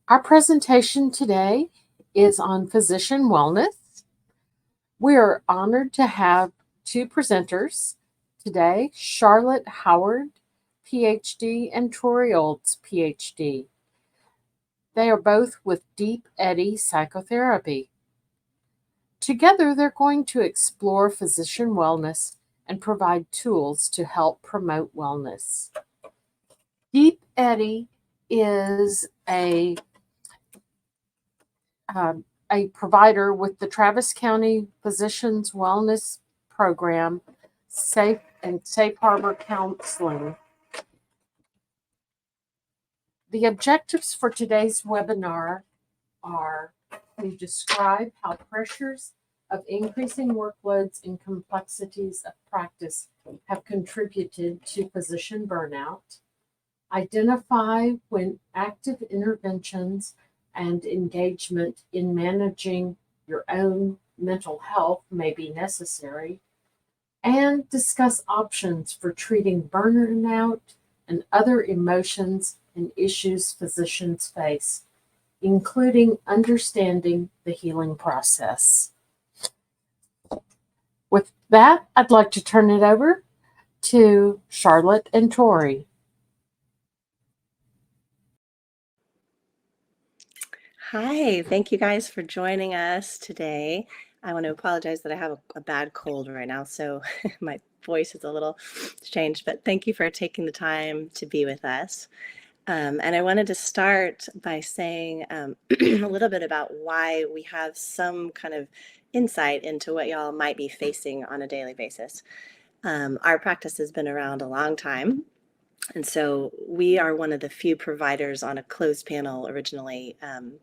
Our presentation today is on physician wellness. We are honored to have two presenters today, Charlotte Howard, Ph.D., and Tori Olds, Ph.D. They are both with Deep Eddy Psychotherapy. Together, they're going to explore physician wellness and provide tools to help promote wellness. Deep Eddy is a provider with the Travis County Physicians Wellness Program, Safe Harbor Counseling. The objectives for today's webinar are to describe how pressures of increasing workloads and complexities of practice have contributed to physician burnout, identify when active interventions and engagement in managing your own mental health may be necessary, and discuss options for treating burnout and other emotions and issues physicians face, including understanding the healing process. With that, I'd like to turn it over to Charlotte and Tori. Hi, thank you guys for joining us today. I want to apologize that I have a bad cold right now, so my voice is a little changed, but thank you for taking the time to be with us. And I wanted to start by saying a little bit about why we have some kind of insight into what y'all might be facing on a daily basis. Our practice has been around a long time. And so we are one of the few providers on a closed panel originally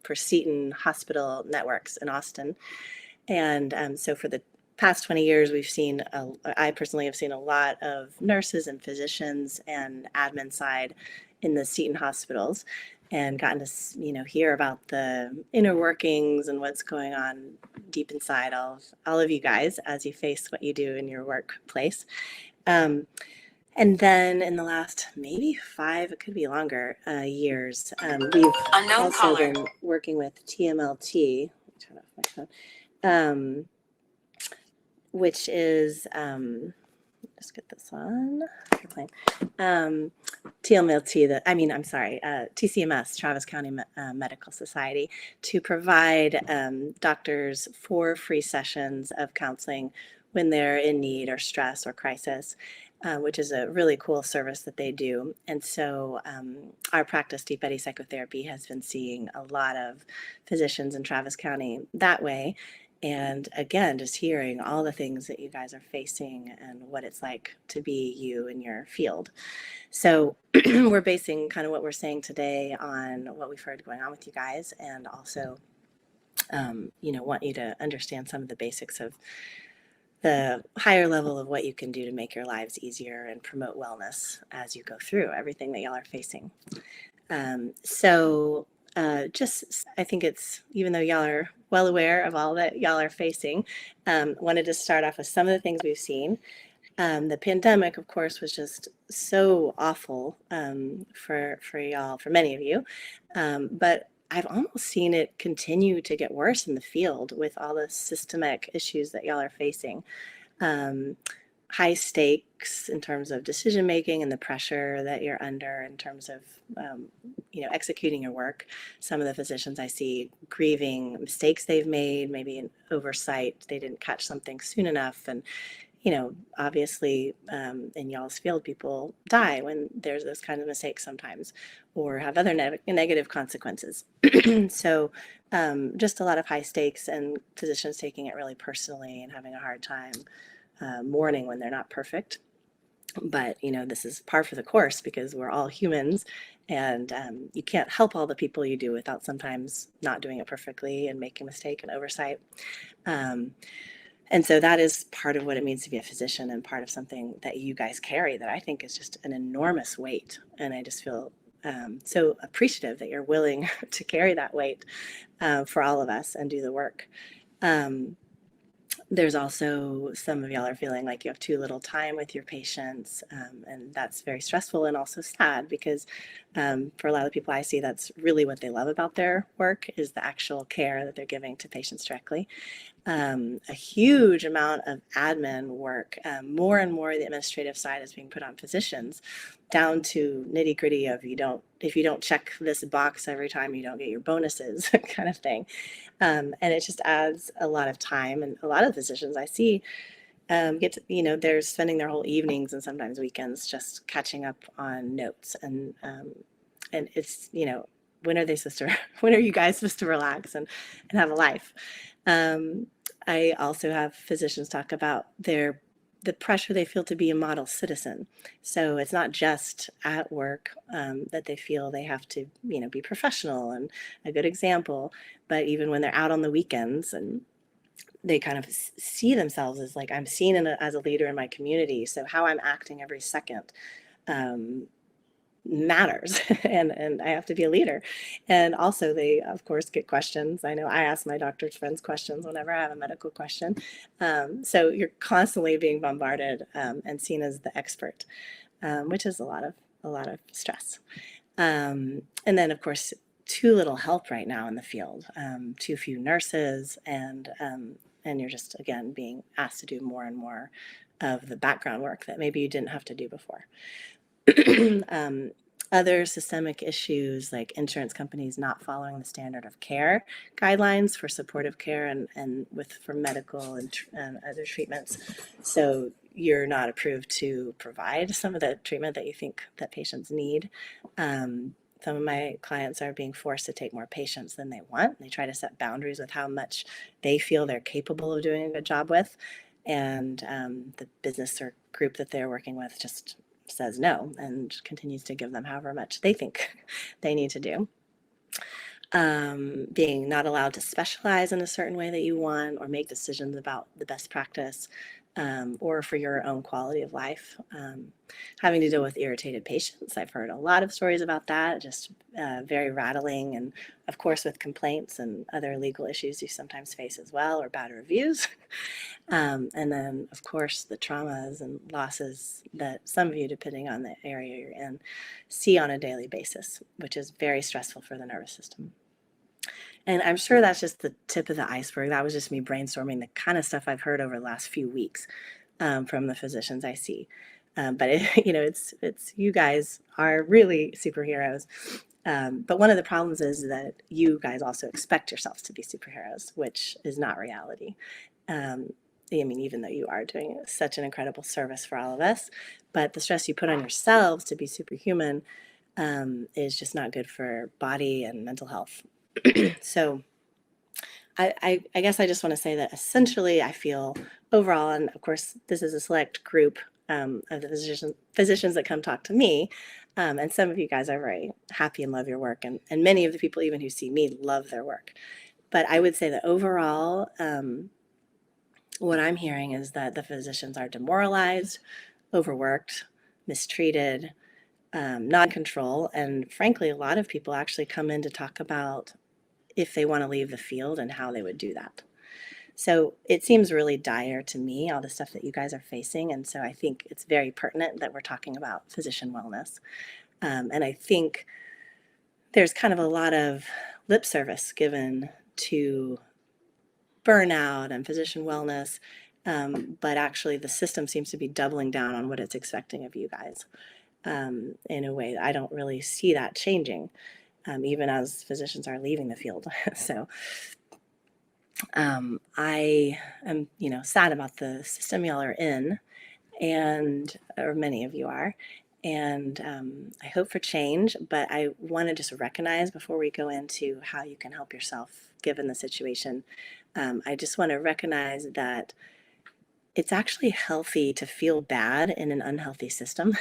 for Seton Hospital Networks in Austin. And so for the past 20 years, I personally have seen a lot of nurses and physicians and admin side in the Seton hospitals and gotten to, hear about the inner workings and what's going on deep inside all of you guys as you face what you do in your workplace. And then in the last maybe 5, it could be longer, years, we've also been working with TMLT, turn off my phone, which is, let's get this on, TMLT, TCMS, Travis County Medical Society, to provide doctors 4 free sessions of counseling when they're in need or stress or crisis. Which is a really cool service that they do. And so our practice, Deep Eddy Psychotherapy, has been seeing a lot of physicians in Travis County that way. And again, just hearing all the things that you guys are facing and what it's like to be you in your field. So we're basing kind of what we're saying today on what we've heard going on with you guys, and also, want you to understand some of the basics of the higher level of what you can do to make your lives easier and promote wellness as you go through everything that y'all are facing. I think it's, even though y'all are well aware of all that y'all are facing, wanted to start off with some of the things we've seen. The pandemic, of course, was just so awful for y'all, for many of you, but I've almost seen it continue to get worse in the field with all the systemic issues that y'all are facing. High stakes in terms of decision making and the pressure that you're under in terms of, executing your work. Some of the physicians I see grieving mistakes they've made, maybe an oversight, they didn't catch something soon enough. And obviously, in y'all's field, people die when there's those kind of mistakes sometimes, or have other negative consequences. So just a lot of high stakes, and physicians taking it really personally and having a hard time mourning when they're not perfect. But, this is par for the course because we're all humans, and you can't help all the people you do without sometimes not doing it perfectly and making a mistake and oversight. And so that is part of what it means to be a physician, and part of something that you guys carry that I think is just an enormous weight. And I just feel so appreciative that you're willing to carry that weight for all of us and do the work. There's also some of y'all are feeling like you have too little time with your patients, and that's very stressful and also sad because for a lot of people I see, that's really what they love about their work is the actual care that they're giving to patients directly. A huge amount of admin work, more and more the administrative side is being put on physicians, down to nitty gritty of if you don't check this box every time, you don't get your bonuses kind of thing. And it just adds a lot of time. And a lot of physicians I see they're spending their whole evenings and sometimes weekends just catching up on notes. And it's, when are they supposed to, when are you guys supposed to relax and have a life? I also have physicians talk about the pressure they feel to be a model citizen. So it's not just at work that they feel they have to, be professional and a good example, but even when they're out on the weekends and they kind of see themselves as like, I'm seen as a leader in my community. So how I'm acting every second matters and I have to be a leader. And also they of course get questions. I know I ask my doctor's friends questions whenever I have a medical question. So you're constantly being bombarded and seen as the expert, which is a lot of stress. And then of course too little help right now in the field, too few nurses, and you're just again being asked to do more and more of the background work that maybe you didn't have to do before. Other systemic issues like insurance companies not following the standard of care guidelines for supportive care and for medical and other treatments. So you're not approved to provide some of the treatment that you think that patients need. Some of my clients are being forced to take more patients than they want. They try to set boundaries with how much they feel they're capable of doing a good job with. And the business or group that they're working with just says no and continues to give them however much they think they need to do. Being not allowed to specialize in a certain way that you want or make decisions about the best practice or for your own quality of life. Having to deal with irritated patients. I've heard a lot of stories about that, just very rattling, and of course with complaints and other legal issues you sometimes face as well, or bad reviews. And then, of course, the traumas and losses that some of you, depending on the area you're in, see on a daily basis, which is very stressful for the nervous system. And I'm sure that's just the tip of the iceberg. That was just me brainstorming the kind of stuff I've heard over the last few weeks from the physicians I see. But it's you guys are really superheroes. But one of the problems is that you guys also expect yourselves to be superheroes, which is not reality. Even though you are doing such an incredible service for all of us, but the stress you put on yourselves to be superhuman is just not good for body and mental health. So I guess I just want to say that essentially I feel overall, and of course this is a select group of the physicians that come talk to me, and some of you guys are very happy and love your work, and many of the people even who see me love their work. But I would say that overall, what I'm hearing is that the physicians are demoralized, overworked, mistreated, not in control, and frankly, a lot of people actually come in to talk about if they want to leave the field and how they would do that. So it seems really dire to me, all the stuff that you guys are facing, and so I think it's very pertinent that we're talking about physician wellness. And I think there's kind of a lot of lip service given to burnout and physician wellness, but actually the system seems to be doubling down on what it's expecting of you guys in a way that I don't really see that changing, even as physicians are leaving the field. So I am, sad about the system y'all are in, or many of you are, and I hope for change, but I want to just recognize before we go into how you can help yourself given the situation, I just want to recognize that it's actually healthy to feel bad in an unhealthy system.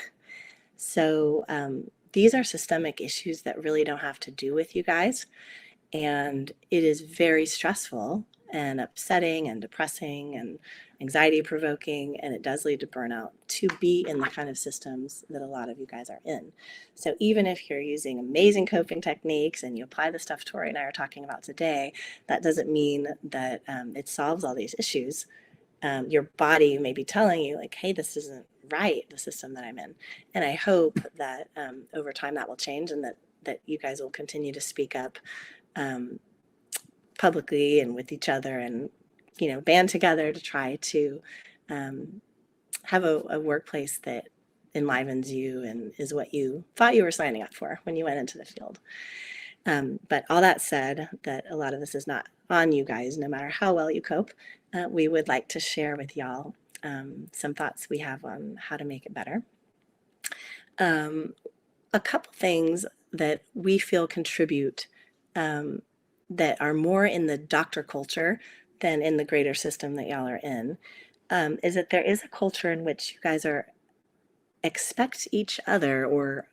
So these are systemic issues that really don't have to do with you guys, and it is very stressful and upsetting and depressing and anxiety provoking, and it does lead to burnout to be in the kind of systems that a lot of you guys are in. So even if you're using amazing coping techniques and you apply the stuff Tori and I are talking about today, that doesn't mean that it solves all these issues. your body may be telling you like, hey, this isn't right, the system that I'm in. And I hope that over time that will change, and that you guys will continue to speak up publicly and with each other, and band together to try to have a workplace that enlivens you and is what you thought you were signing up for when you went into the field. But all that said, that a lot of this is not on you guys, no matter how well you cope. We would like to share with y'all some thoughts we have on how to make it better. A couple things that we feel contribute that are more in the doctor culture than in the greater system that y'all are in, is that there is a culture in which you guys are expect each other, or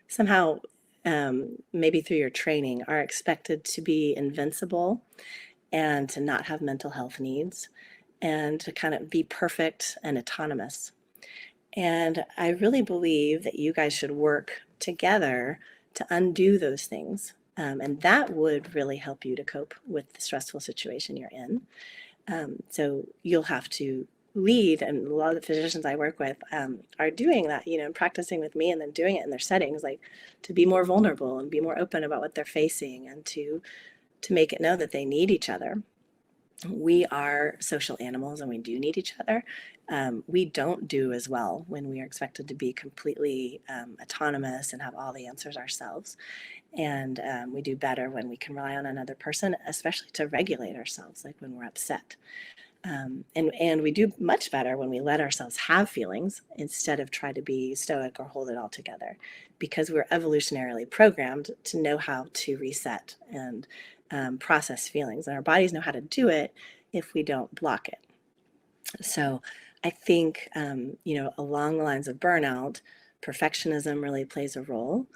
somehow maybe through your training are expected to be invincible and to not have mental health needs and to kind of be perfect and autonomous. And I really believe that you guys should work together to undo those things. And that would really help you to cope with the stressful situation you're in. So you'll have to lead, and a lot of the physicians I work with are doing that, and practicing with me and then doing it in their settings, like to be more vulnerable and be more open about what they're facing, and to make it known that they need each other. We are social animals and we do need each other. We don't do as well when we are expected to be completely autonomous and have all the answers ourselves. And we do better when we can rely on another person, especially to regulate ourselves, like when we're upset. And we do much better when we let ourselves have feelings instead of try to be stoic or hold it all together, because we're evolutionarily programmed to know how to reset and process feelings. And our bodies know how to do it if we don't block it. So I think, along the lines of burnout, perfectionism really plays a role.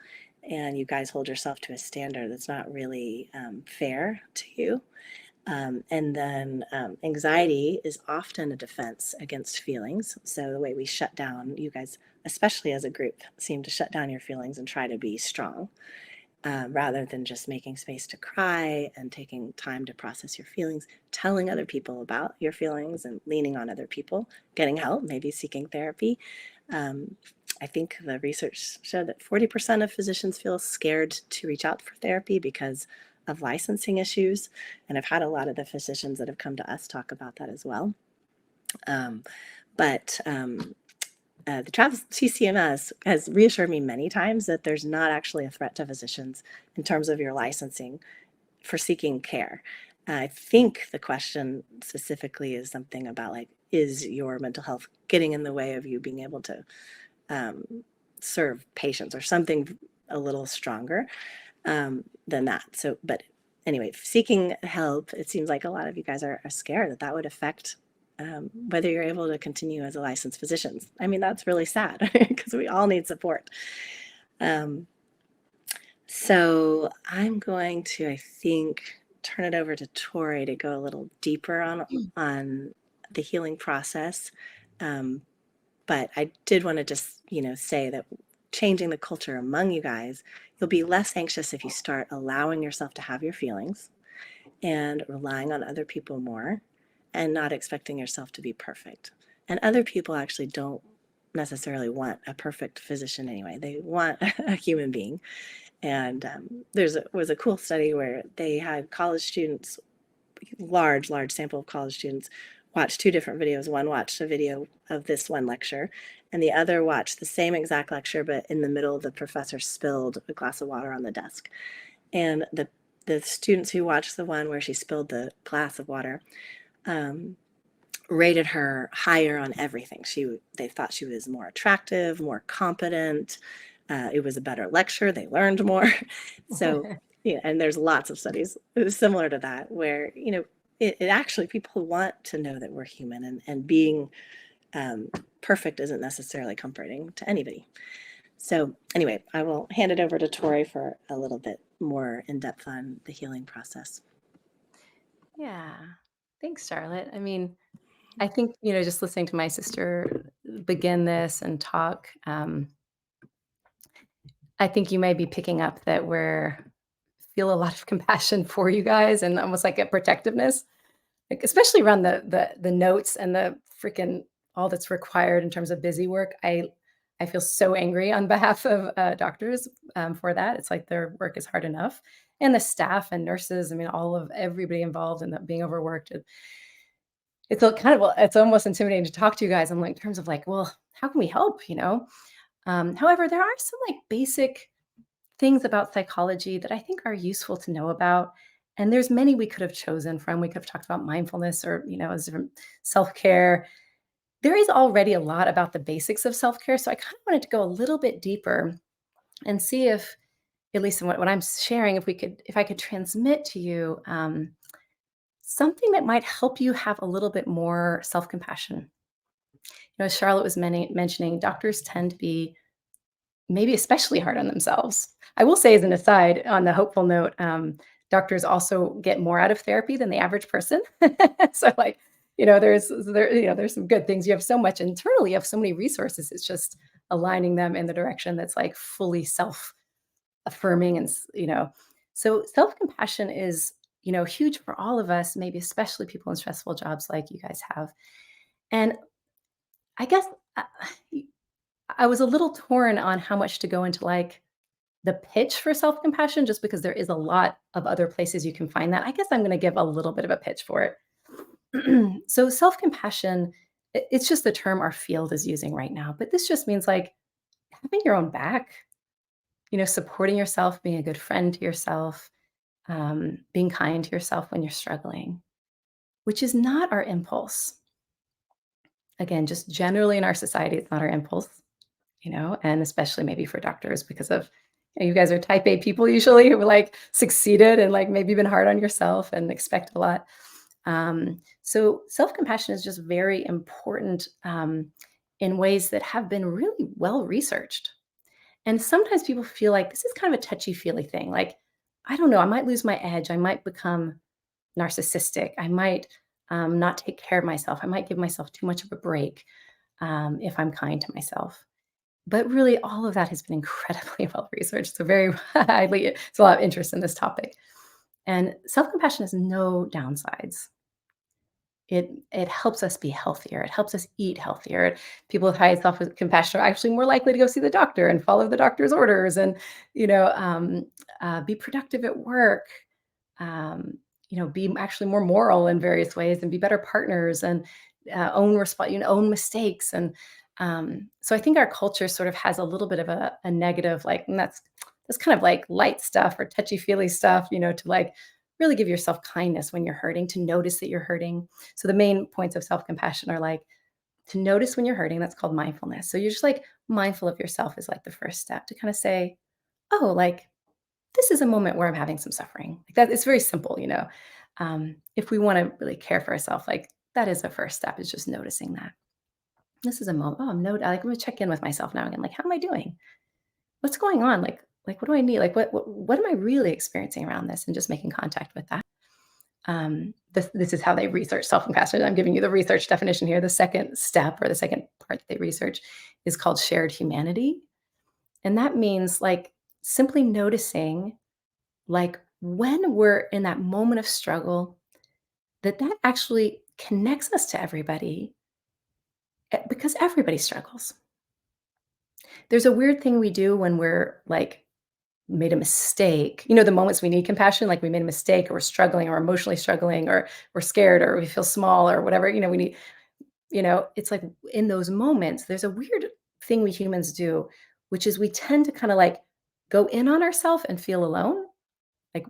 And you guys hold yourself to a standard that's not really fair to you. And then anxiety is often a defense against feelings. So the way we shut down, you guys, especially as a group, seem to shut down your feelings and try to be strong rather than just making space to cry and taking time to process your feelings, telling other people about your feelings and leaning on other people, getting help, maybe seeking therapy. I think the research showed that 40% of physicians feel scared to reach out for therapy because of licensing issues. And I've had a lot of the physicians that have come to us talk about that as well. The Travis TCMS has reassured me many times that there's not actually a threat to physicians in terms of your licensing for seeking care. I think the question specifically is something about like, is your mental health getting in the way of you being able to serve patients, or something a little stronger than that. So, but anyway, seeking help, it seems like a lot of you guys are scared that would affect whether you're able to continue as a licensed physician. I mean, that's really sad because we all need support. So I'm going to, I think, turn it over to Tori to go a little deeper on the healing process. But I did want to just, say that changing the culture among you guys, you'll be less anxious if you start allowing yourself to have your feelings and relying on other people more and not expecting yourself to be perfect. And other people actually don't necessarily want a perfect physician anyway. They want a human being. And was a cool study where they had college students, large sample of college students, watch two different videos. One watched a video of this one lecture, and the other watched the same exact lecture, but in the middle, the professor spilled a glass of water on the desk. And the students who watched the one where she spilled the glass of water rated her higher on everything. They thought she was more attractive, more competent. It was a better lecture. They learned more. So, and there's lots of studies similar to that where, it actually, people want to know that we're human, and being perfect isn't necessarily comforting to anybody. So anyway, I will hand it over to Tori for a little bit more in depth on the healing process. Yeah. Thanks, Charlotte. I mean, I think, just listening to my sister begin this and talk, I think you may be picking up that feel a lot of compassion for you guys and almost like a protectiveness like, especially around the notes and the freaking all that's required in terms of busy work. I feel so angry on behalf of doctors for that. It's like their work is hard enough, and the staff and nurses. I mean, all of everybody involved in that being overworked. It's a kind of it's almost intimidating to talk to you guys. I'm like, in terms of like, well, how can we help? However, there are some like basic things about psychology that I think are useful to know about. And there's many we could have chosen from. We could have talked about mindfulness or, as different self-care. There is already a lot about the basics of self-care. So I kind of wanted to go a little bit deeper and see if, at least in what I'm sharing, if I could transmit to you something that might help you have a little bit more self-compassion. As Charlotte was mentioning, doctors tend to be maybe especially hard on themselves. I will say, as an aside, on the hopeful note, doctors also get more out of therapy than the average person. So, like, there's some good things. You have so much internally. You have so many resources. It's just aligning them in the direction that's like fully self-affirming, and so self-compassion is huge for all of us. Maybe especially people in stressful jobs like you guys have. And I guess I, I was a little torn on how much to go into like the pitch for self-compassion, just because there is a lot of other places you can find that. I guess I'm going to give a little bit of a pitch for it. So self-compassion, it's just the term our field is using right now, but this just means like having your own back, supporting yourself, being a good friend to yourself, being kind to yourself when you're struggling, which is not our impulse. Again, just generally in our society, it's not our impulse. And especially maybe for doctors because of you guys are type A people usually who like succeeded and like maybe been hard on yourself and expect a lot. So self-compassion is just very important in ways that have been really well researched. And sometimes people feel like this is kind of a touchy-feely thing. Like, I don't know, I might lose my edge. I might become narcissistic. I might not take care of myself. I might give myself too much of a break if I'm kind to myself. But really, all of that has been incredibly well researched. So very highly, it's a lot of interest in this topic. And self-compassion has no downsides. It helps us be healthier. It helps us eat healthier. People with high self-compassion are actually more likely to go see the doctor and follow the doctor's orders, and be productive at work. Um, be actually more moral in various ways, and be better partners, and own mistakes. And so I think our culture sort of has a little bit of a negative, like, and that's kind of like light stuff or touchy feely stuff, to like really give yourself kindness when you're hurting, to notice that you're hurting. So the main points of self-compassion are like to notice when you're hurting. That's called mindfulness. So you're just like mindful of yourself is like the first step to kind of say, oh, like this is a moment where I'm having some suffering. Like that, it's very simple, if we want to really care for ourselves, like that is the first step, is just noticing that. This is a moment. Oh, I'm gonna check in with myself now again. Like, how am I doing? What's going on? Like what do I need? Like what am I really experiencing around this? And just making contact with that. This is how they research self-compassion. I'm giving you the research definition here. The second step, or the second part that they research, is called shared humanity. And that means like simply noticing, like when we're in that moment of struggle, that actually connects us to everybody, because everybody struggles. There's a weird thing we do when we're like made a mistake. The moments we need compassion, like we made a mistake, or we're struggling, or emotionally struggling, or we're scared, or we feel small, or whatever, we need, it's like in those moments, there's a weird thing we humans do, which is we tend to kind of like go in on ourselves and feel alone. Like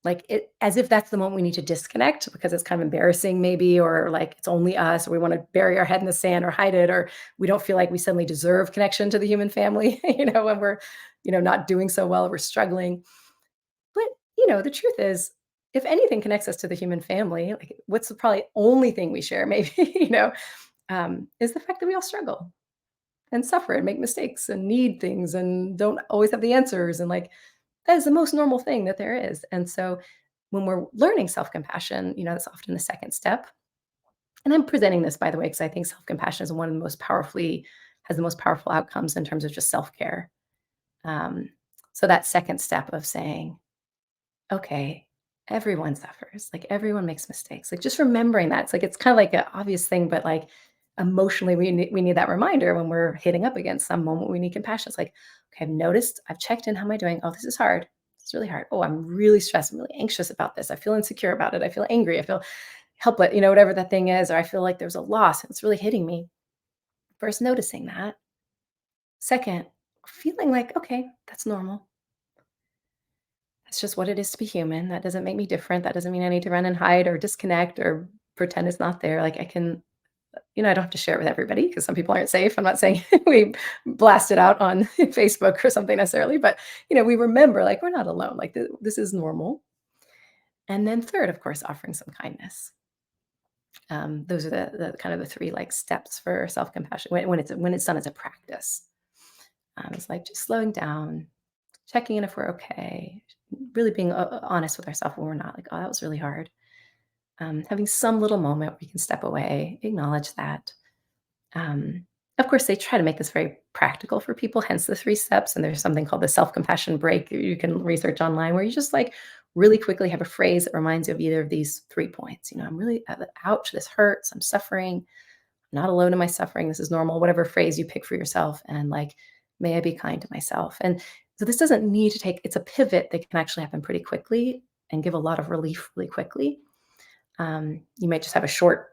like it, as if that's the moment we need to disconnect because it's kind of embarrassing maybe, or like it's only us, or we want to bury our head in the sand or hide it, or we don't feel like we suddenly deserve connection to the human family, when we're, not doing so well, we're struggling. But, the truth is, if anything connects us to the human family, like what's the probably only thing we share maybe, is the fact that we all struggle and suffer and make mistakes and need things and don't always have the answers. And like, that is the most normal thing that there is. And so when we're learning self-compassion, that's often the second step. And I'm presenting this, by the way, because I think self-compassion is one of the has the most powerful outcomes in terms of just self-care. Um, so that second step of saying, okay, everyone suffers. Like everyone makes mistakes. Like just remembering that. It's like it's kind of like an obvious thing, but like emotionally we need that reminder when we're hitting up against some moment we need compassion. It's like, okay, I've noticed, I've checked in, how am I doing? Oh, this is hard. It's really hard. Oh, I'm really stressed. I'm really anxious about this. I feel insecure about it. I feel angry. I feel helpless, whatever that thing is, or I feel like there's a loss. It's really hitting me. First, noticing that. Second, feeling like, okay, that's normal. That's just what it is to be human. That doesn't make me different. That doesn't mean I need to run and hide or disconnect or pretend it's not there. Like I can, I don't have to share it with everybody because some people aren't safe. I'm not saying we blast it out on Facebook or something necessarily, but we remember like we're not alone. Like this is normal. And then third, of course, offering some kindness. Those are the kind of the three like steps for self-compassion when it's done as a practice. It's like just slowing down, checking in if we're okay, really being honest with ourselves when we're not, like, oh, that was really hard. Having some little moment where we can step away, acknowledge that. Of course, they try to make this very practical for people, hence the three steps. And there's something called the self-compassion break you can research online where you just like really quickly have a phrase that reminds you of either of these 3 points. I'm really, ouch, this hurts, I'm suffering. I'm not alone in my suffering. This is normal, whatever phrase you pick for yourself. And like, may I be kind to myself. And so this doesn't need to take, it's a pivot that can actually happen pretty quickly and give a lot of relief really quickly. You might just have a short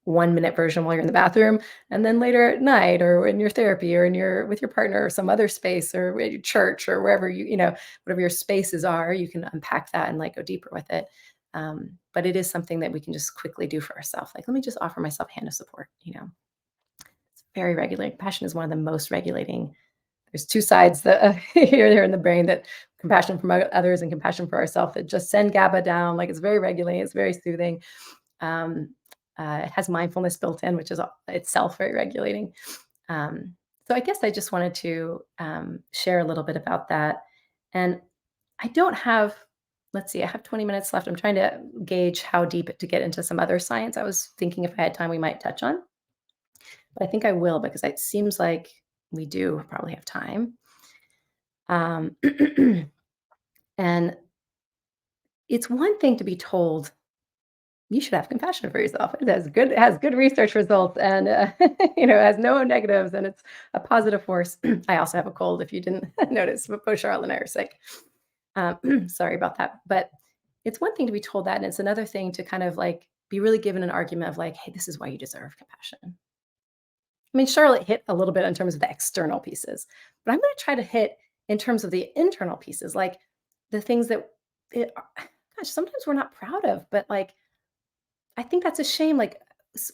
1-minute version while you're in the bathroom, and then later at night or in your therapy or with your partner or some other space or at your church or wherever whatever your spaces are, you can unpack that and like go deeper with it. But it is something that we can just quickly do for ourselves. Like, let me just offer myself a hand of support. It's very regulating. Compassion is one of the most regulating. There's two sides that here there in the brain, that compassion for others and compassion for ourselves, that just send GABA down. Like it's very regulating. It's very soothing. Um, it has mindfulness built in, which is itself very regulating. So I guess I just wanted to share a little bit about that. And I don't have, let's see, I have 20 minutes left. I'm trying to gauge how deep to get into some other science. I was thinking if I had time, we might touch on, but I think I will because it seems like we do probably have time. Um, and it's one thing to be told you should have compassion for yourself. It has good research results, and it has no negatives, and it's a positive force. I also have a cold, if you didn't notice, but both Charlotte and I are sick. Sorry about that. But it's one thing to be told that, and it's another thing to kind of like be really given an argument of like, hey, this is why you deserve compassion. I mean, Charlotte hit a little bit in terms of the external pieces, but I'm going to try to hit in terms of the internal pieces, like the things that, gosh, sometimes we're not proud of, but like I think that's a shame. Like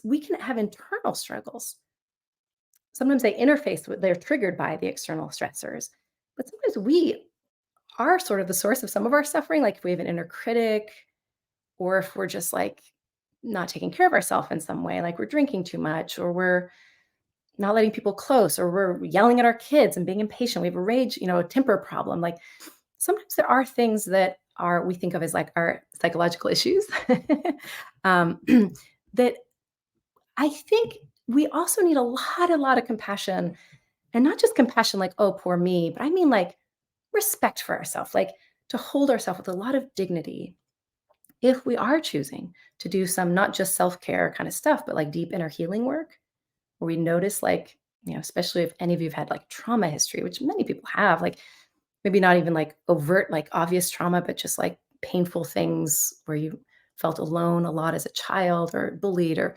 we can have internal struggles. Sometimes they interface with, they're triggered by the external stressors, but sometimes we are sort of the source of some of our suffering. Like if we have an inner critic, or if we're just like not taking care of ourselves in some way, like we're drinking too much, or we're not letting people close, or we're yelling at our kids and being impatient. We have a rage, a temper problem. Like sometimes there are things that we think of as like our psychological issues that I think we also need a lot of compassion, and not just compassion like, oh, poor me, but I mean like respect for ourselves, like to hold ourselves with a lot of dignity if we are choosing to do some not just self-care kind of stuff, but like deep inner healing work where we notice like, especially if any of you have had like trauma history, which many people have, like maybe not even like overt, like obvious trauma, but just like painful things where you felt alone a lot as a child or bullied, or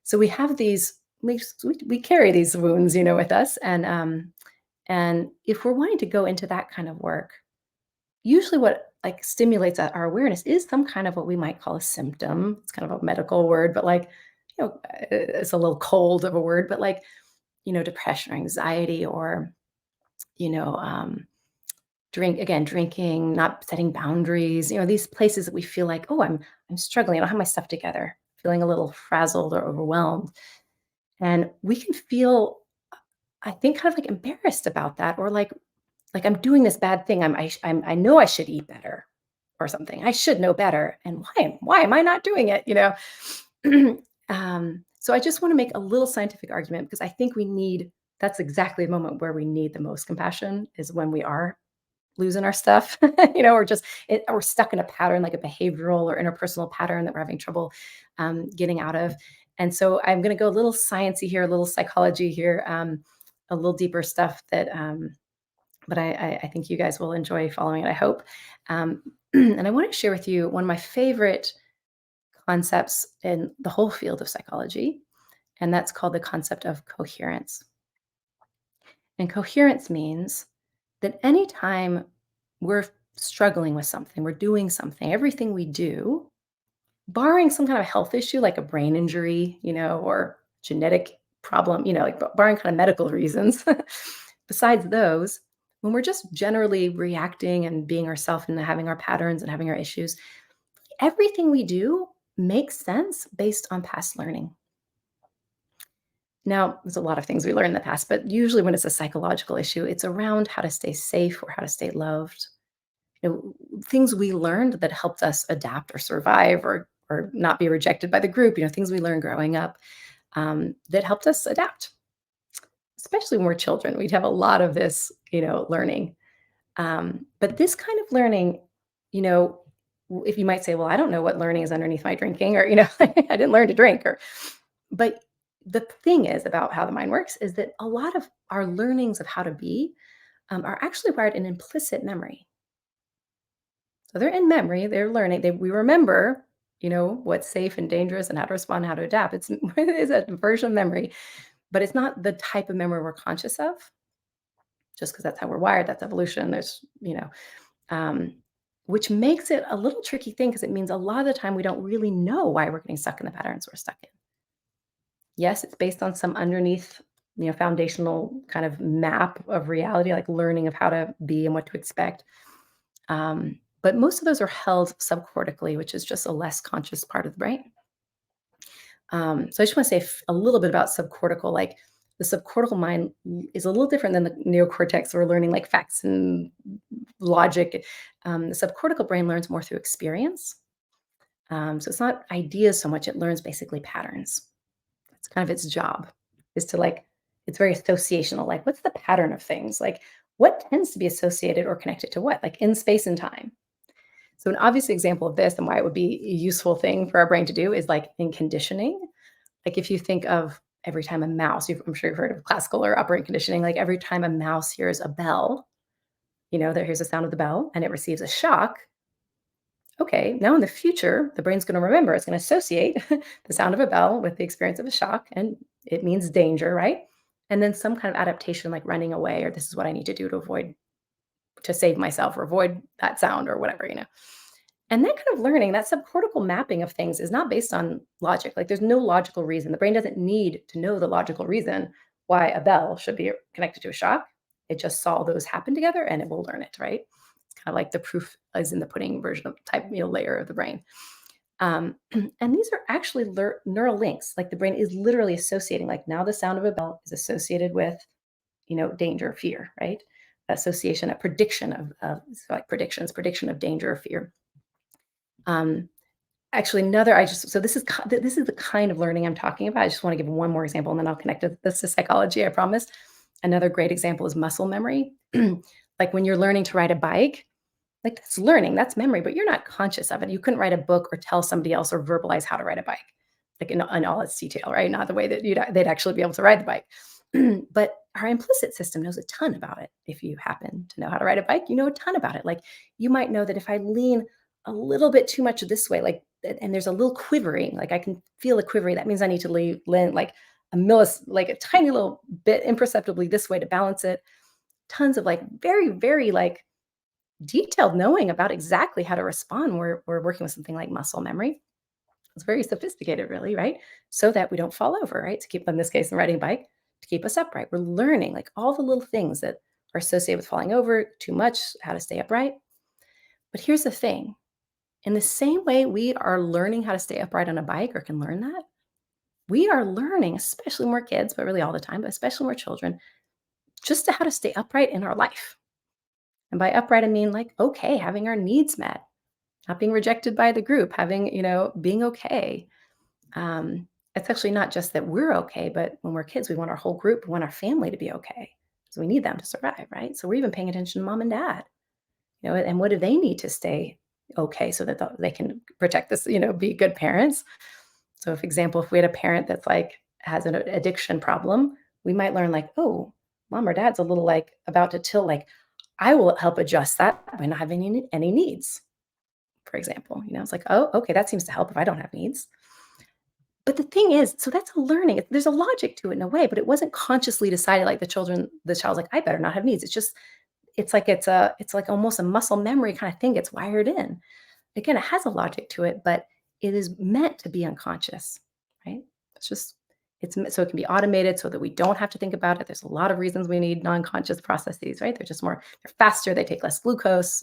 so we have these, we carry these wounds, with us. And if we're wanting to go into that kind of work, usually what like stimulates our awareness is some kind of what we might call a symptom. It's kind of a medical word, but like, it's a little cold of a word, but like, depression or anxiety, or, you know, um, drinking, not setting boundaries, these places that we feel like, oh, I'm struggling. I don't have my stuff together, feeling a little frazzled or overwhelmed. And we can feel, I think, kind of like embarrassed about that, or like I'm doing this bad thing. I know I should eat better or something. I should know better. And why am I not doing it? So I just want to make a little scientific argument, because I think that's exactly the moment where we need the most compassion, is when we are losing our stuff, or just we're stuck in a pattern, like a behavioral or interpersonal pattern that we're having trouble getting out of. And so I'm going to go a little sciencey here, a little psychology here, a little deeper stuff that, but I think you guys will enjoy following it, I hope. And I want to share with you one of my favorite concepts in the whole field of psychology, and that's called the concept of coherence. And coherence means that anytime we're struggling with something, we're doing something, everything we do, barring some kind of health issue like a brain injury, or genetic problem, like barring kind of medical reasons, besides those, when we're just generally reacting and being ourselves and having our patterns and having our issues, everything we do makes sense based on past learning. Now, there's a lot of things we learn in the past, but usually when it's a psychological issue, it's around how to stay safe or how to stay loved. Things we learned that helped us adapt or survive or not be rejected by the group, things we learned growing up that helped us adapt, especially when we're children. We'd have a lot of this, learning. But this kind of learning, you know, if you might say, well, I don't know what learning is underneath my drinking, or, I didn't learn to drink, but the thing is about how the mind works is that a lot of our learnings of how to be are actually wired in implicit memory. So they're in memory, they're learning, we remember, what's safe and dangerous and how to respond, how to adapt. It's, it's a version of memory, but it's not the type of memory we're conscious of, just because that's how we're wired, that's evolution. There's, um, which makes it a little tricky thing because it means a lot of the time we don't really know why we're getting stuck in the patterns we're stuck in. Yes, it's based on some underneath, foundational kind of map of reality, like learning of how to be and what to expect. But most of those are held subcortically, which is just a less conscious part of the brain. So I just want to say a little bit about subcortical. Like the subcortical mind is a little different than the neocortex. We're learning like facts and logic. The subcortical brain learns more through experience. So it's not ideas so much; it learns basically patterns. That's kind of its job, is to it's very associational. Like, what's the pattern of things? Like, what tends to be associated or connected to what? Like in space and time. So an obvious example of this and why it would be a useful thing for our brain to do is like in conditioning. Like if you think of every time a mouse, I'm sure you've heard of classical or operant conditioning, like every time a mouse hears a bell, that hears the sound of the bell and it receives a shock. Okay, now in the future, the brain's going to remember, it's going to associate the sound of a bell with the experience of a shock, and it means danger, right? And then some kind of adaptation like running away, or this is what I need to do to save myself or avoid that sound or whatever. And that kind of learning, that subcortical mapping of things is not based on logic. Like there's no logical reason. The brain doesn't need to know the logical reason why a bell should be connected to a shock. It just saw those happen together and it will learn it, right? It's kind of like the proof is in the pudding version of type, layer of the brain. And these are actually neural links. Like the brain is literally associating, like now the sound of a bell is associated with, danger, fear, right? Association, a prediction of so like prediction of danger or fear. Actually, so this is the kind of learning I'm talking about. I just want to give one more example, and then I'll connect this to psychology. I promise. Another great example is muscle memory. Like when you're learning to ride a bike, like that's learning, that's memory, but you're not conscious of it. You couldn't write a book or tell somebody else or verbalize how to ride a bike, like in all its detail, right? Not the way that they'd actually be able to ride the bike. But our implicit system knows a ton about it. If you happen to know how to ride a bike, you know a ton about it. Like you might know that if I lean a little bit too much this way, and there's a little quivering, like I can feel the quivering, that means I need to lean like like a tiny little bit imperceptibly this way to balance it. Tons of like very, very like detailed knowing about exactly how to respond. We're working with something like muscle memory. It's very sophisticated, really, right? So that we don't fall over, right? To keep, in this case, in riding a bike, to keep us upright. We're learning like all the little things that are associated with falling over, too much, how to stay upright. But here's the thing. In the same way we are learning how to stay upright on a bike or can learn that, we are learning, especially when we're kids, but really all the time, but especially when we're children, just to how to stay upright in our life. And by upright, I mean like, okay, having our needs met, not being rejected by the group, having, being okay. It's actually not just that we're okay, but when we're kids, we want our whole group, we want our family to be okay. So we need them to survive, right? So we're even paying attention to mom and dad. and what do they need to stay okay so that they can protect this, be good parents. So if example, if we had a parent that's like has an addiction problem, we might learn like, oh, mom or dad's a little like about to tilt, like I will help adjust that by not having any needs, for example. It's like, oh, okay, that seems to help if I don't have needs. But the thing is, so that's a learning. There's a logic to it in a way, but it wasn't consciously decided. Like the child's like, I better not have needs. It's like almost a muscle memory kind of thing. It's wired in. Again, it has a logic to it, but it is meant to be unconscious, right? So it can be automated so that we don't have to think about it. There's a lot of reasons we need non-conscious processes, right? They're faster, they take less glucose.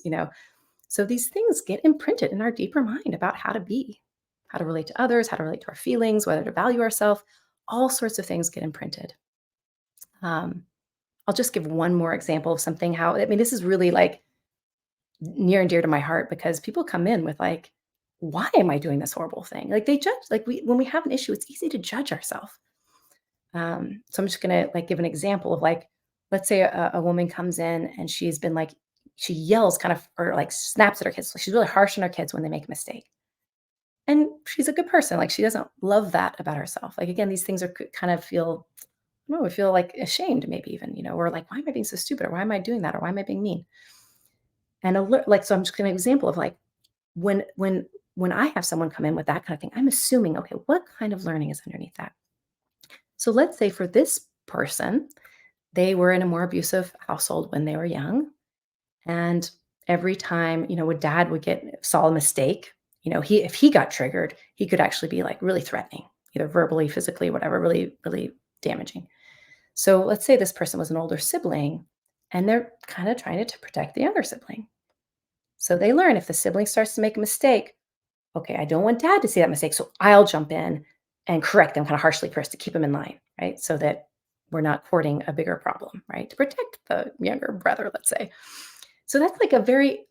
So these things get imprinted in our deeper mind about how to be, how to relate to others, how to relate to our feelings, whether to value ourselves. All sorts of things get imprinted. I'll just give one more example of something this is really like near and dear to my heart because people come in with like, why am I doing this horrible thing? Like they judge, like when we have an issue, it's easy to judge ourselves. So I'm just gonna like give an example of like, let's say a woman comes in and she's been like, she yells kind of or like snaps at her kids. So she's really harsh on her kids when they make a mistake. And she's a good person. Like she doesn't love that about herself. Like again, these things are kind of feel, I don't know, we feel like ashamed maybe even, or like, why am I being so stupid? Or why am I doing that? Or why am I being mean? And so I'm just giving an example of like when I have someone come in with that kind of thing, I'm assuming, okay, what kind of learning is underneath that? So let's say for this person, they were in a more abusive household when they were young. And every time, when dad saw a mistake, if he got triggered, he could actually be like really threatening, either verbally, physically, whatever, really, really damaging. So let's say this person was an older sibling and they're kind of trying to protect the younger sibling. So they learn if the sibling starts to make a mistake, okay, I don't want dad to see that mistake. So I'll jump in and correct them kind of harshly first to keep them in line, right? So that we're not courting a bigger problem, right? To protect the younger brother, let's say. So that's like a very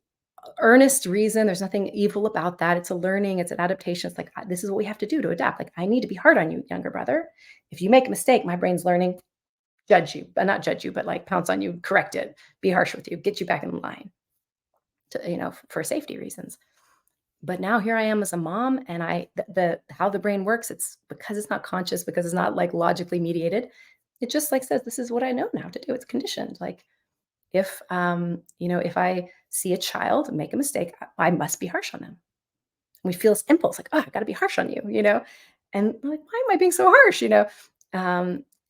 earnest reason. There's nothing evil about that. It's a learning, it's an adaptation. It's like, this is what we have to do to adapt. Like, I need to be hard on you, younger brother. If you make a mistake, my brain's learning, judge you, but not judge you, but like pounce on you, correct it, be harsh with you, get you back in line for safety reasons. But now here I am as a mom, and how the brain works, it's because it's not conscious, because it's not like logically mediated. It just like says, this is what I know now to do. It's conditioned. Like if I see a child make a mistake, I must be harsh on them. We feel this impulse like, oh, I got to be harsh on you, and we're like, why am I being so harsh,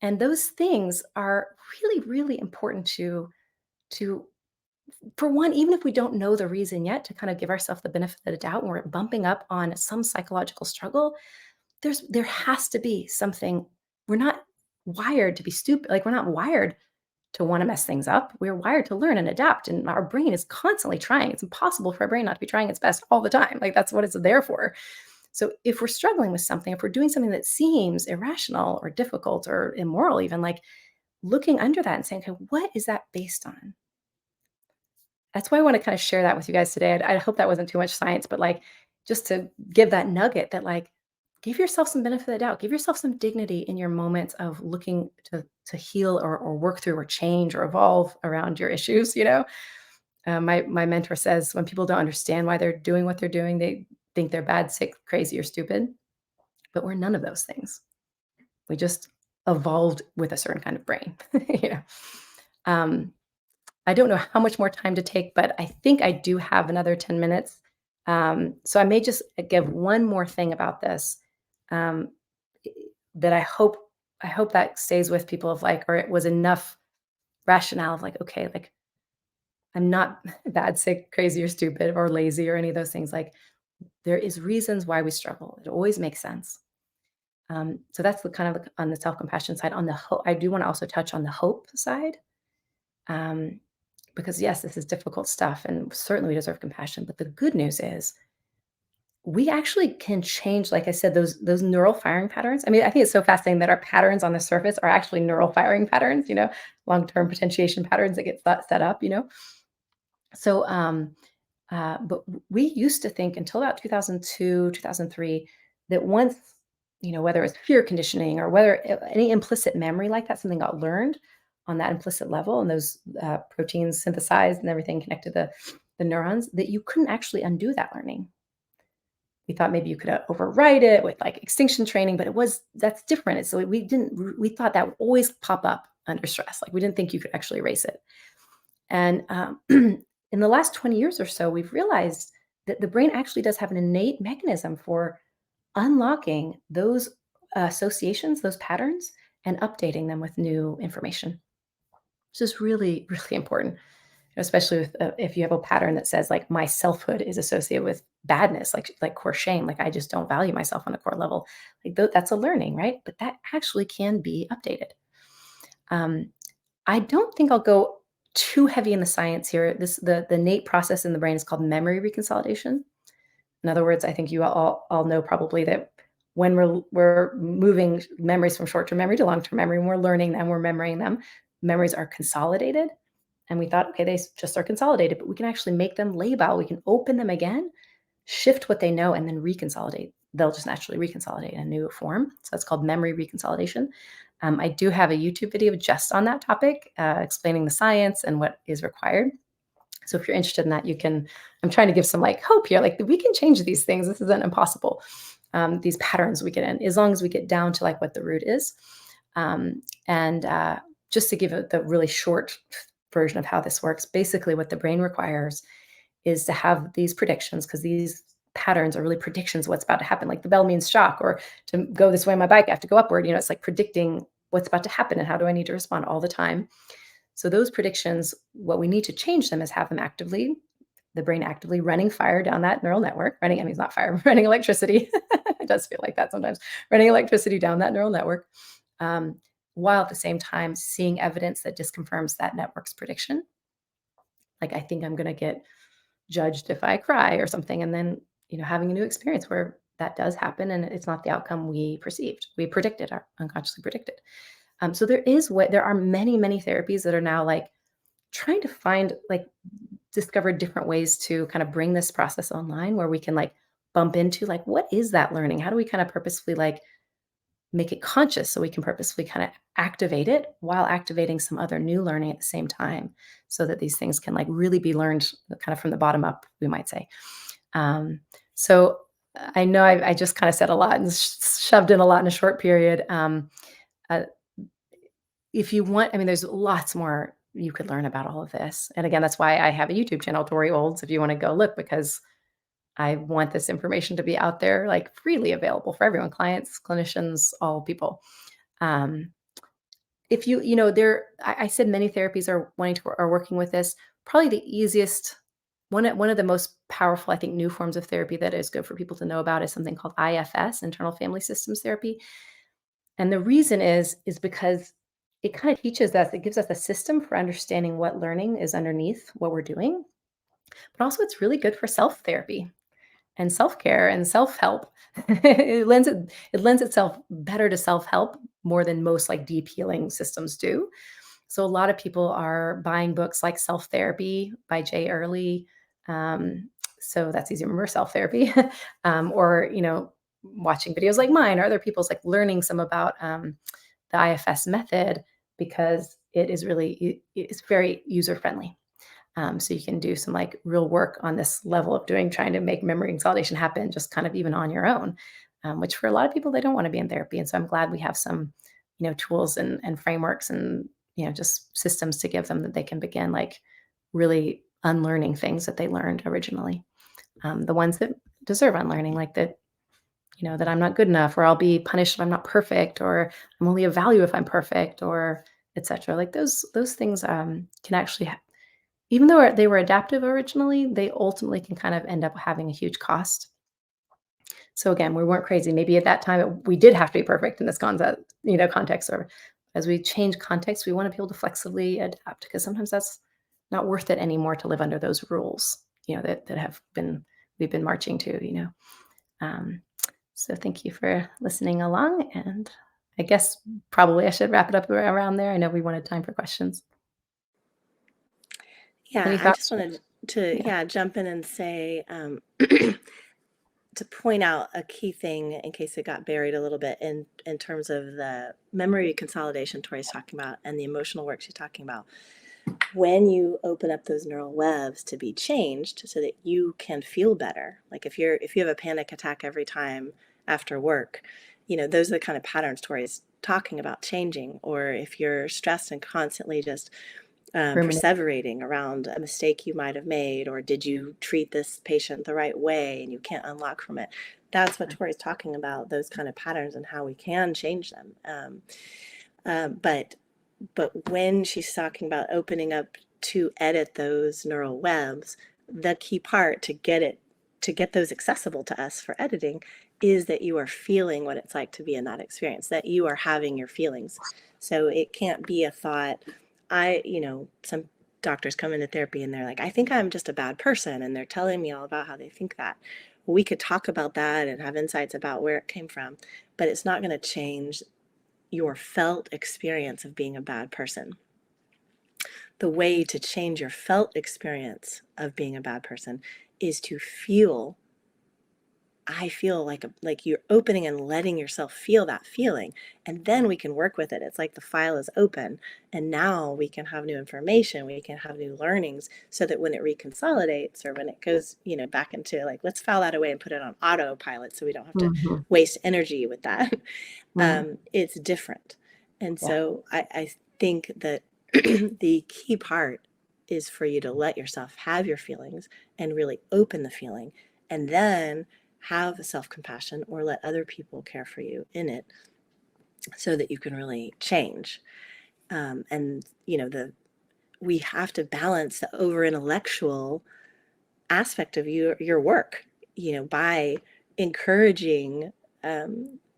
and those things are really, really important to for one, even if we don't know the reason yet, to kind of give ourselves the benefit of the doubt when we're bumping up on some psychological struggle, there has to be something. We're not wired to be stupid. Like we're not wired to want to mess things up. We're wired to learn and adapt. And our brain is constantly trying. It's impossible for our brain not to be trying its best all the time. Like that's what it's there for. So if we're struggling with something, if we're doing something that seems irrational or difficult or immoral, even like looking under that and saying, okay, what is that based on? That's why I want to kind of share that with you guys today. I hope that wasn't too much science, but like just to give that nugget that like give yourself some benefit of the doubt, give yourself some dignity in your moments of looking to heal or work through or change or evolve around your issues. My mentor says when people don't understand why they're doing what they're doing, they think they're bad, sick, crazy, or stupid. But we're none of those things. We just evolved with a certain kind of brain. I don't know how much more time to take, but I think I do have another 10 minutes. So I may just give one more thing about this um, that I hope that stays with people of like, or it was enough rationale of like, okay, like I'm not bad, sick, crazy, or stupid, or lazy, or any of those things. Like there is reasons why we struggle. It always makes sense. So that's the kind of on the self-compassion side. On the I do want to also touch on the hope side. Because yes, this is difficult stuff and certainly we deserve compassion. But the good news is we actually can change, like I said, those neural firing patterns. I mean, I think it's so fascinating that our patterns on the surface are actually neural firing patterns, long-term potentiation patterns that get set up, So, but we used to think until about 2002, 2003, that once, whether it's fear conditioning or whether any implicit memory like that, something got learned on that implicit level and those proteins synthesized and everything connected to the neurons, that you couldn't actually undo that learning. We thought maybe you could override it with like extinction training, but that's different. So we thought that would always pop up under stress. Like we didn't think you could actually erase it. And in the last 20 years or so, we've realized that the brain actually does have an innate mechanism for unlocking those associations, those patterns, and updating them with new information, which is really, really important, especially with if you have a pattern that says like my selfhood is associated with badness, like core shame, like I just don't value myself on a core level. Like that's a learning, right? But that actually can be updated. I don't think I'll go too heavy in the science here. The innate process in the brain is called memory reconsolidation. In other words, I think you all know probably that when we're moving memories from short-term memory to long-term memory, when we're learning them, we're memorizing them, memories are consolidated. And we thought, okay, they just are consolidated, but we can actually make them labile. We can open them again, shift what they know, and then reconsolidate. They'll just naturally reconsolidate in a new form. So that's called memory reconsolidation. I do have a YouTube video just on that topic, explaining the science and what is required. So if you're interested in that, I'm trying to give some like hope here, like we can change these things. This isn't impossible. These patterns we get in, as long as we get down to like what the root is. Just to give the really short version of how this works, basically what the brain requires is to have these predictions, because these patterns are really predictions of what's about to happen. Like the bell means shock, or to go this way on my bike, I have to go upward. It's like predicting what's about to happen and how do I need to respond all the time. So those predictions, what we need to change them is have them the brain actively running fire down that neural network. It's not fire, running electricity. It does feel like that sometimes. Running electricity down that neural network, while at the same time seeing evidence that disconfirms that network's prediction. Like, I think I'm going to get judged if I cry or something. And then, having a new experience where that does happen and it's not the outcome we perceived. We predicted, or unconsciously predicted. So there are many, many therapies that are now like trying to find, like, discover different ways to kind of bring this process online, where we can like bump into like, what is that learning? How do we kind of purposefully like make it conscious, so we can purposefully kind of activate it while activating some other new learning at the same time, so that these things can like really be learned kind of from the bottom up, we might say. So I know I just kind of said a lot and shoved in a lot in a short period. If you want, there's lots more you could learn about all of this. And again, that's why I have a YouTube channel, Tori Olds, if you want to go look, because I want this information to be out there, like freely available for everyone, clients, clinicians, all people. If I said many therapies are working with this. Probably the easiest, one of the most powerful, I think, new forms of therapy that is good for people to know about is something called IFS, internal family systems therapy. And the reason is because it kind of teaches us, it gives us a system for understanding what learning is underneath what we're doing. But also it's really good for self-therapy and self-care and self-help. It lends itself better to self-help more than most like deep healing systems do. So a lot of people are buying books like Self-Therapy by Jay Early. So that's easy to remember, self-therapy. Or, watching videos like mine or other people's, like learning some about the IFS method, because it's very user-friendly. So you can do some like real work on this level of trying to make memory consolidation happen, just kind of even on your own, which for a lot of people, they don't want to be in therapy. And so I'm glad we have some, tools and frameworks and, just systems to give them, that they can begin like really unlearning things that they learned originally. The ones that deserve unlearning, like that, that I'm not good enough, or I'll be punished if I'm not perfect, or I'm only of value if I'm perfect, or etc. Like those things can actually even though they were adaptive originally, they ultimately can kind of end up having a huge cost. So again, we weren't crazy. Maybe at that time we did have to be perfect in this context. Or as we change context, we want to be able to flexibly adapt, because sometimes that's not worth it anymore to live under those rules, that we've been marching to. So thank you for listening along, and I guess probably I should wrap it up around there. I know we wanted time for questions. Yeah, Any I thoughts? just wanted to Yeah. jump in and say, to point out a key thing in case it got buried a little bit in terms of the memory consolidation Tori's talking about and the emotional work she's talking about. when you open up those neural webs to be changed so that you can feel better, like if you have a panic attack every time after work, those are the kind of patterns Tori's talking about changing. Or if you're stressed and constantly just perseverating around a mistake you might have made, or did you treat this patient the right way and you can't unlock from it. That's what Tori's talking about, those kind of patterns and how we can change them. But when she's talking about opening up to edit those neural webs, the key part to get those accessible to us for editing is that you are feeling what it's like to be in that experience, that you are having your feelings. So it can't be a thought. Some doctors come into therapy and they're like, I think I'm just a bad person. And they're telling me all about how they think that. Well, we could talk about that and have insights about where it came from, but it's not going to change your felt experience of being a bad person. The way to change your felt experience of being a bad person is to feel, I feel like you're opening and letting yourself feel that feeling, and then we can work with it. It's like the file is open, and now we can have new information, we can have new learnings, so that when it reconsolidates or when it goes, back into like, let's file that away and put it on autopilot so we don't have to waste energy with that. It's different. And so I think that the key part is for you to let yourself have your feelings and really open the feeling, and then have a self-compassion or let other people care for you in it so that you can really change. We have to balance the over-intellectual aspect of your work, by encouraging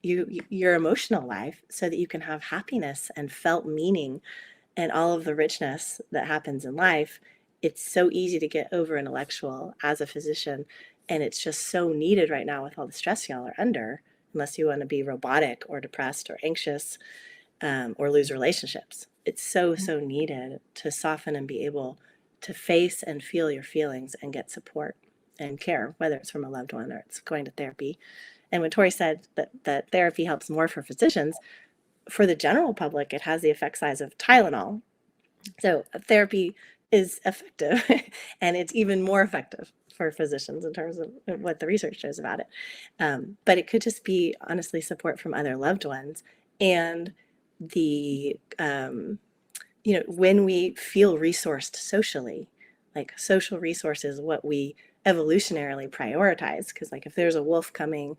your emotional life so that you can have happiness and felt meaning and all of the richness that happens in life. It's so easy to get over intellectual as a physician, and it's just so needed right now with all the stress y'all are under, unless you want to be robotic or depressed or anxious, or lose relationships. It's so needed to soften and be able to face and feel your feelings and get support and care, whether it's from a loved one or it's going to therapy. And when Tori said that therapy helps more for physicians, for the general public, it has the effect size of Tylenol. So therapy is effective, and it's even more effective for physicians in terms of what the research shows about it. But it could just be, honestly, support from other loved ones. And when we feel resourced socially, like social resources, what we evolutionarily prioritize, because like if there's a wolf coming,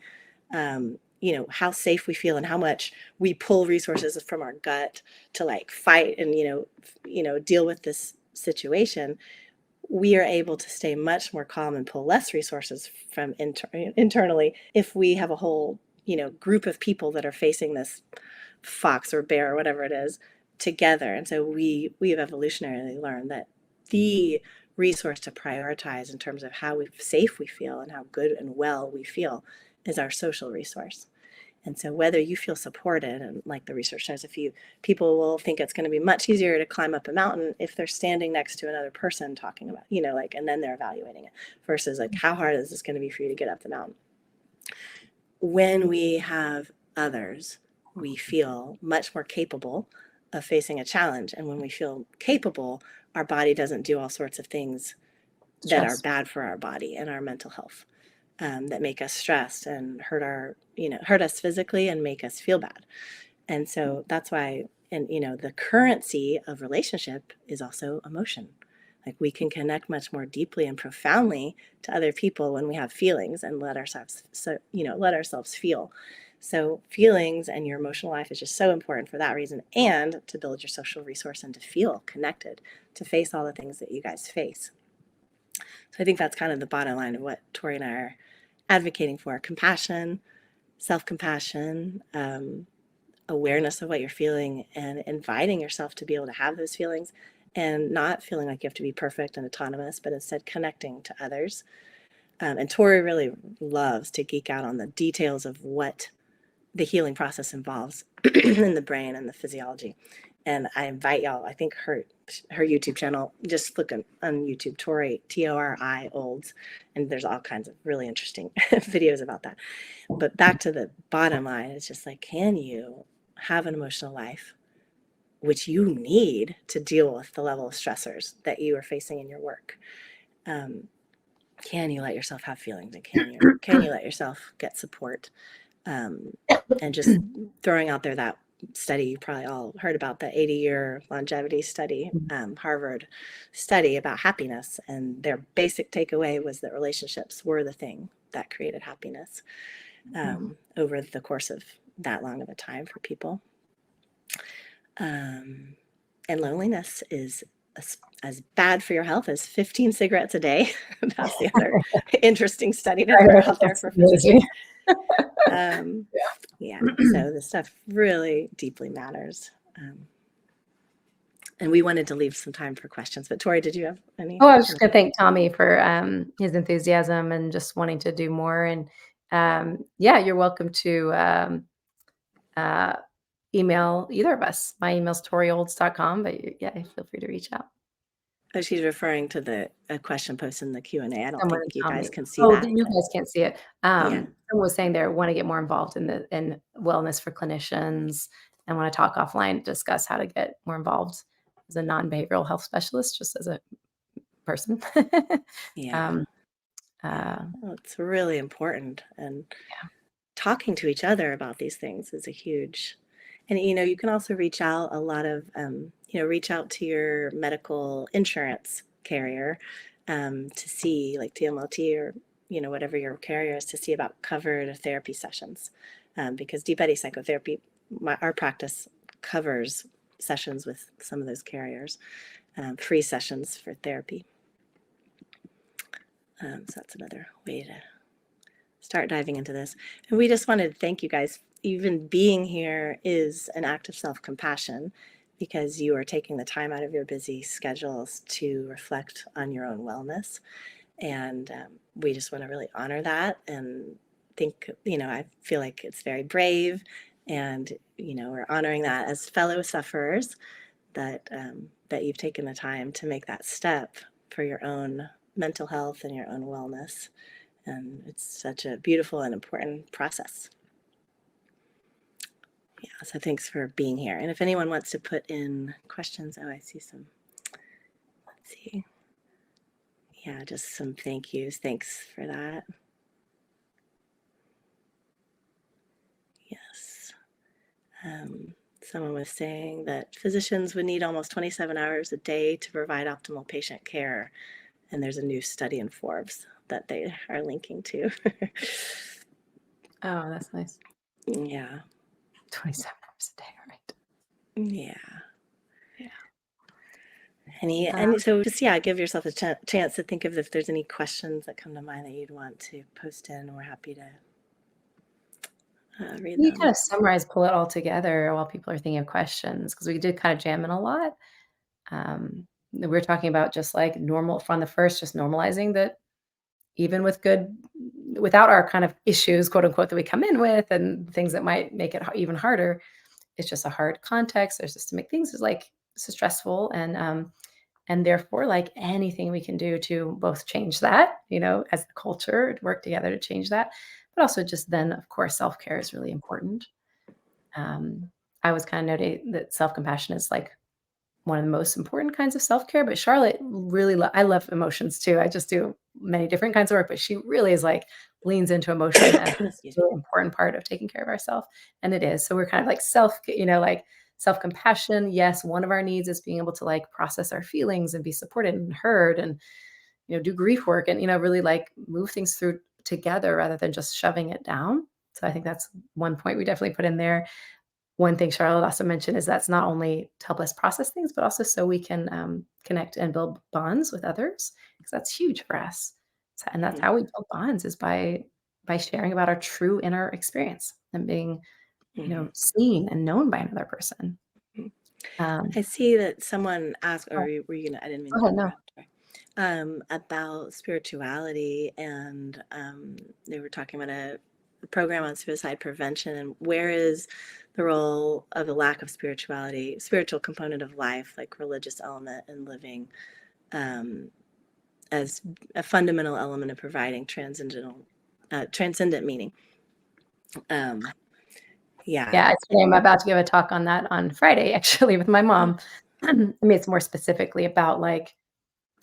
how safe we feel and how much we pull resources from our gut to like fight and, deal with this situation, we are able to stay much more calm and pull less resources from internally if we have a whole, group of people that are facing this fox or bear or whatever it is together. And so we have evolutionarily learned that the resource to prioritize in terms of how safe we feel and how good and well we feel is our social resource. And so whether you feel supported, and like the research says, people will think it's going to be much easier to climb up a mountain if they're standing next to another person talking about, and then they're evaluating it, versus like, how hard is this going to be for you to get up the mountain? When we have others, we feel much more capable of facing a challenge. And when we feel capable, our body doesn't do all sorts of things that are bad for our body and our mental health, that make us stressed and hurt us physically and make us feel bad. And so that's why, the currency of relationship is also emotion. Like we can connect much more deeply and profoundly to other people when we have feelings and let ourselves feel. So feelings and your emotional life is just so important for that reason, and to build your social resource and to feel connected, to face all the things that you guys face. So I think that's kind of the bottom line of what Tori and I are advocating for: compassion, self-compassion, awareness of what you're feeling, and inviting yourself to be able to have those feelings and not feeling like you have to be perfect and autonomous, but instead connecting to others. And Tori really loves to geek out on the details of what the healing process involves in the brain and the physiology. And I invite y'all, I think her YouTube channel, just look on YouTube, Tori, Tori Olds, and there's all kinds of really interesting videos about that. But back to the bottom line, it's just like, can you have an emotional life which you need to deal with the level of stressors that you are facing in your work. Can you let yourself have feelings, and can you let yourself get support? And just throwing out there that study you probably all heard about, the 80-year longevity study, Harvard study about happiness, and their basic takeaway was that relationships were the thing that created happiness over the course of that long of a time for people. And loneliness is as bad for your health as 15 cigarettes a day. That's the other interesting study to throw out there for physicians. Yeah, so this stuff really deeply matters. And we wanted to leave some time for questions, but Tori, did you have any? Oh, I was just going to thank Tommy for his enthusiasm and just wanting to do more. And yeah, you're welcome to email either of us. My email's toriolds.com, but yeah, feel free to reach out. Oh, she's referring to the question posted in the Q&A. I don't Someone think you Tommy. guys can see Oh, that. you guys can't see it. Yeah. Someone was saying they want to get more involved in wellness for clinicians and want to talk offline, discuss how to get more involved as a non-behavioral health specialist, just as a person. Yeah. Well, it's really important, and talking to each other about these things is a huge. And you can also reach out reach out to your medical insurance carrier to see, like TMLT or whatever your carrier is, to see about covered therapy sessions, because Deep Eddy Psychotherapy, our practice covers sessions with some of those carriers, free sessions for therapy. So that's another way to start diving into this. And we just wanted to thank you guys. Even being here is an act of self-compassion, because you are taking the time out of your busy schedules to reflect on your own wellness. And we just want to really honor that, and think, I feel like it's very brave, and, we're honoring that as fellow sufferers, that you've taken the time to make that step for your own mental health and your own wellness. And it's such a beautiful and important process. Yeah, so thanks for being here. And if anyone wants to put in questions, I see some. Let's see. Yeah, just some thank yous. Thanks for that. Yes. Someone was saying that physicians would need almost 27 hours a day to provide optimal patient care. And there's a new study in Forbes that they are linking to. Oh, that's nice. Yeah. 27 hours a day, right? Yeah. Yeah. And so just, give yourself a chance to think of if there's any questions that come to mind that you'd want to post in. We're happy to read them. You kind of summarize, pull it all together while people are thinking of questions, because we did kind of jam in a lot. We were talking about just like normal from the first, just normalizing that even without our kind of issues, quote unquote, that we come in with and things that might make it even harder, it's just a hard context. There's systemic things is like so stressful, and therefore like anything we can do to both change that, as the culture, work together to change that, but also just then, of course, self-care is really important. I was kind of noting that self-compassion is like one of the most important kinds of self-care, but Charlotte really, I love emotions too. I just do many different kinds of work, but she really is like leans into emotion as a really important part of taking care of ourselves. And it is. So we're kind of like like self-compassion. Yes. One of our needs is being able to like process our feelings and be supported and heard, and, do grief work and, really like move things through together rather than just shoving it down. So I think that's one point we definitely put in there. One thing Charlotte also mentioned is that's not only to help us process things, but also so we can connect and build bonds with others, because that's huge for us. And that's how we build bonds, is by sharing about our true inner experience and being, seen and known by another person. I see that someone asked, or were you gonna? I didn't mean to interrupt. About spirituality, and they were talking about a program on suicide prevention, and where is the role of a lack of spiritual component of life, like religious element in living, as a fundamental element of providing transcendent meaning. Yeah, I'm about to give a talk on that on Friday, actually, with my mom. I mean, it's more specifically about like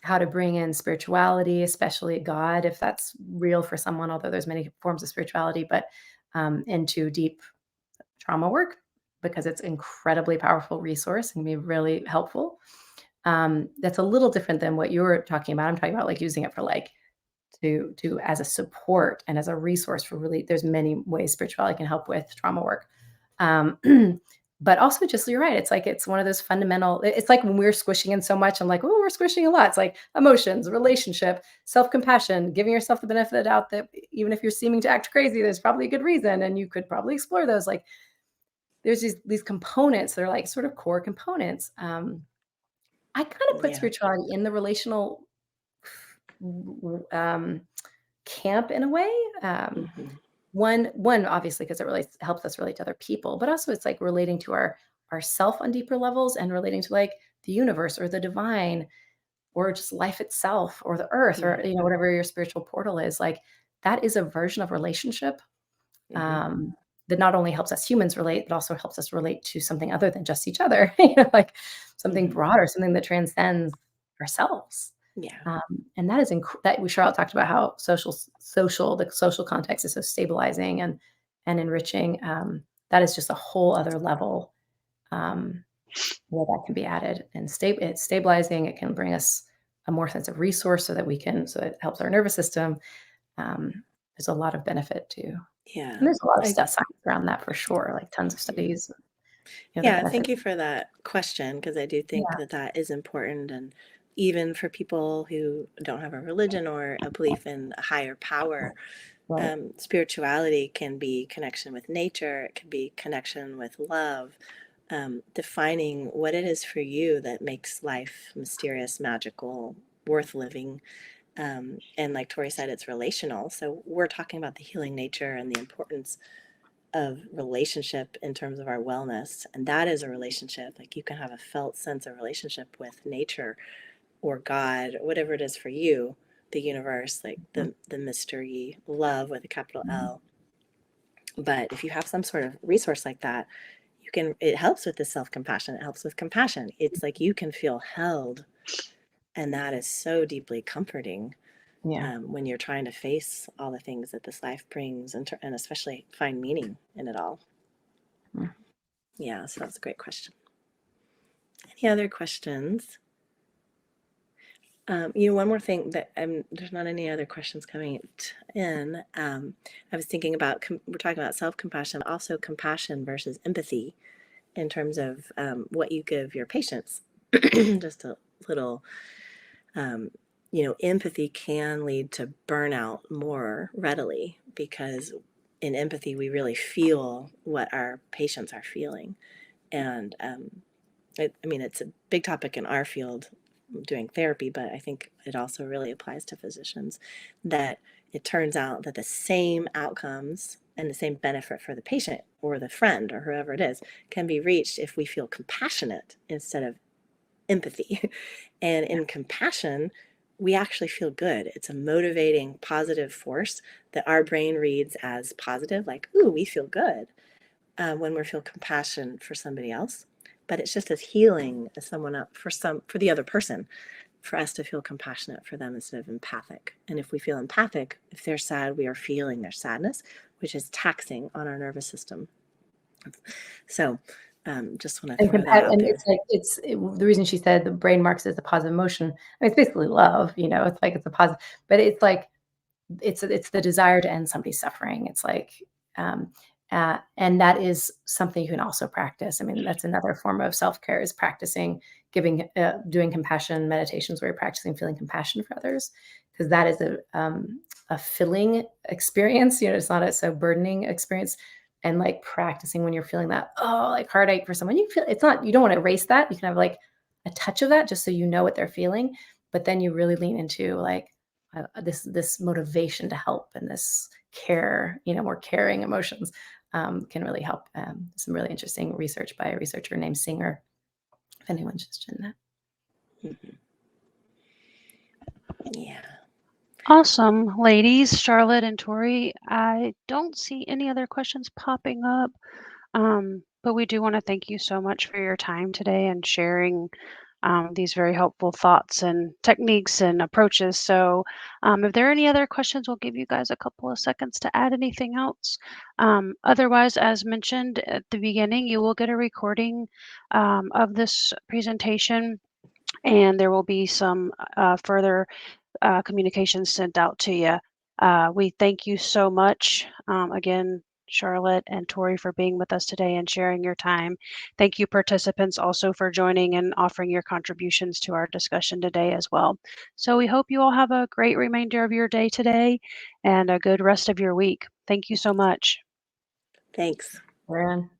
how to bring in spirituality, especially God, if that's real for someone, although there's many forms of spirituality, but into deep trauma work because it's incredibly powerful resource and can be really helpful. That's a little different than what you're talking about. I'm talking about like using it for like to as a support and as a resource for really there's many ways spirituality can help with trauma work. Um, but also just you're right. It's like it's one of those fundamental, it's like when we're squishing in so much, I'm like, oh, we're squishing a lot. It's like emotions, relationship, self-compassion, giving yourself the benefit of the doubt that even if you're seeming to act crazy, there's probably a good reason and you could probably explore those. Like there's these components that are like sort of core components. I kind of put spirituality in the relational um, camp in a way. One obviously because it really helps us relate to other people, but also it's like relating to our self on deeper levels and relating to like the universe or the divine or just life itself or the earth or whatever your spiritual portal is. Like that is a version of relationship that not only helps us humans relate, but also helps us relate to something other than just each other, like something broader, something that transcends ourselves. And that is that Charlotte talked about how the social context is so stabilizing and enriching. That is just a whole other level where that can be added and it's stabilizing. It can bring us a more sense of resource so it helps our nervous system. There's a lot of benefit to. And there's a lot of science around that for sure, like tons of studies. Thank you for that question because I do think that is important. And even for people who don't have a religion or a belief in a higher power, spirituality can be connection with nature. It can be connection with love, defining what it is for you that makes life mysterious, magical, worth living. And like Tori said, it's relational. So we're talking about the healing nature and the importance of relationship in terms of our wellness. And that is a relationship. Like you can have a felt sense of relationship with nature or God, or whatever it is for you, the universe, like the mystery, love with a capital L. But if you have some sort of resource like that, it helps with the self-compassion. It helps with compassion. It's like you can feel held. And that is so deeply comforting. When you're trying to face all the things that this life brings and especially find meaning in it all. So that's a great question. Any other questions? One more thing that there's not any other questions coming in. I was thinking about, we're talking about self-compassion, but also compassion versus empathy in terms of what you give your patients. Just a little, empathy can lead to burnout more readily because in empathy, we really feel what our patients are feeling. And it's a big topic in our field doing therapy, but I think it also really applies to physicians that it turns out that the same outcomes and the same benefit for the patient or the friend or whoever it is can be reached if we feel compassionate instead of empathy. And in compassion, we actually feel good. It's a motivating, positive force that our brain reads as positive, like, ooh, we feel good when we feel compassion for somebody else. But it's just as healing as someone up for the other person, for us to feel compassionate for them instead of empathic. And if we feel empathic, if they're sad, we are feeling their sadness, which is taxing on our nervous system. So just want to throw that out there. It's the reason she said the brain marks it as a positive emotion. I mean, it's basically love, it's like it's a positive, but it's like it's the desire to end somebody's suffering. It's like and that is something you can also practice. I mean, that's another form of self-care is practicing doing compassion meditations where you're practicing feeling compassion for others, because that is a filling experience. It's not a so burdening experience. And like practicing when you're feeling that, like heartache for someone, you don't want to erase that. You can have like a touch of that just so you know what they're feeling, but then you really lean into like this motivation to help and this care, more caring emotions can really help. Some really interesting research by a researcher named Singer, if anyone's interested in that. Yeah. Awesome, ladies, Charlotte and Tori. I don't see any other questions popping up. But we do want to thank you so much for your time today and sharing these very helpful thoughts and techniques and approaches. So, if there are any other questions, we'll give you guys a couple of seconds to add anything else. Otherwise, as mentioned at the beginning, you will get a recording of this presentation, and there will be some further communications sent out to you. We thank you so much again, Charlotte and Tori, for being with us today and sharing your time. Thank you, participants, also for joining and offering your contributions to our discussion today as well. So we hope you all have a great remainder of your day today and a good rest of your week. Thank you so much. Thanks. Aaron.